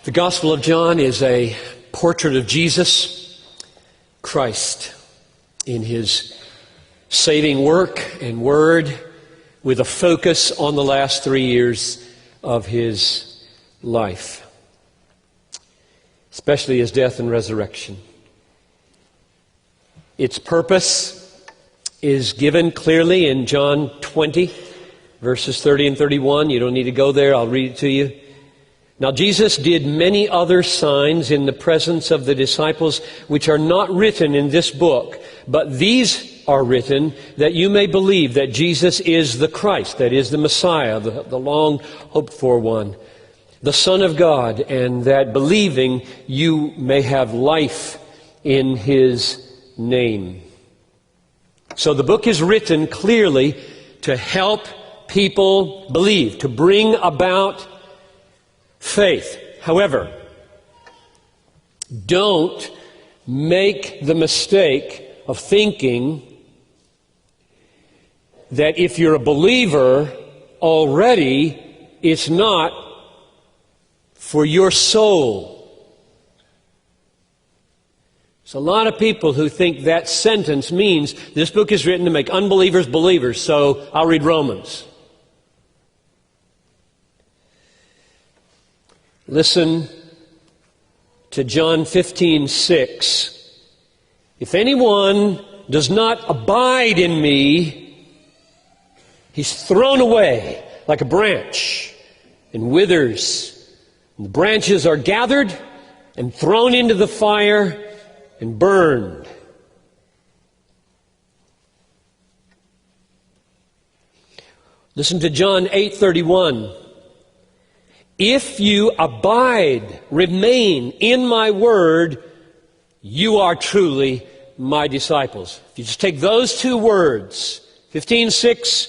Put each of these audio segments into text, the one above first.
The Gospel of John is a portrait of Jesus Christ in his saving work and word, with a focus on the last 3 years of his life, especially his death and resurrection. Its purpose is given clearly in John 20, verses 30 and 31. You don't need to go there. I'll read it to you. Now Jesus did many other signs in the presence of the disciples, which are not written in this book, but these are written that you may believe that Jesus is the Christ, that is the Messiah, the long hoped for one, the Son of God, and that believing you may have life in his name. So the book is written clearly to help people believe, to bring about faith. However, don't make the mistake of thinking that if you're a believer already, it's not for your soul. There's a lot of people who think that sentence means this book is written to make unbelievers believers, so I'll read Romans. Listen to John 15:6. If anyone does not abide in me, he's thrown away like a branch and withers. And the branches are gathered and thrown into the fire and burned. Listen to John 8:31. If you abide, remain in my word, you are truly my disciples. If you just take those two words, 15:6,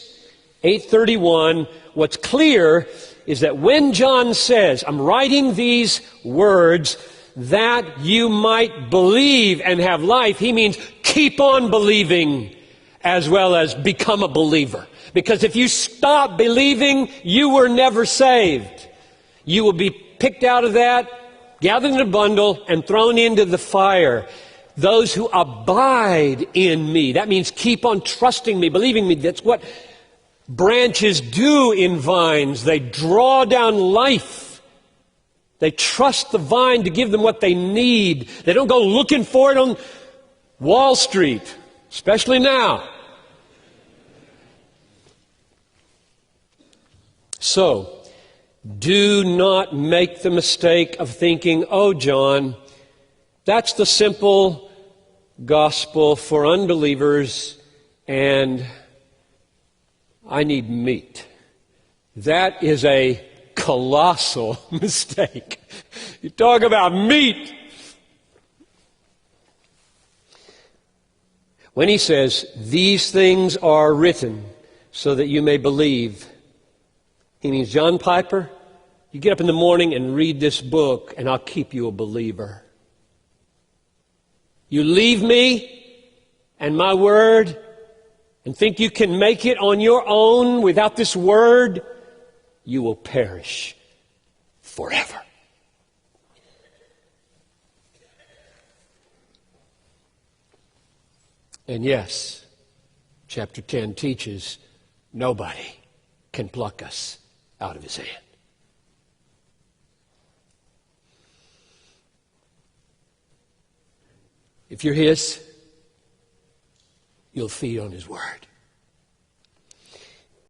8:31, what's clear is that when John says, I'm writing these words that you might believe and have life, he means keep on believing as well as become a believer. Because if you stop believing, you were never saved. You will be picked out of that, gathered in a bundle, and thrown into the fire. Those who abide in me. That means keep on trusting me, believing me. That's what branches do in vines. They draw down life. They trust the vine to give them what they need. They don't go looking for it on Wall Street, especially now. So, do not make the mistake of thinking, oh, John, that's the simple gospel for unbelievers, and I need meat. That is a colossal mistake. You talk about meat. When he says, these things are written so that you may believe, he means, John Piper, you get up in the morning and read this book, and I'll keep you a believer. You leave me and my word and think you can make it on your own without this word, you will perish forever. And yes, chapter 10 teaches nobody can pluck us out of his hand. If you're his, you'll feed on his word.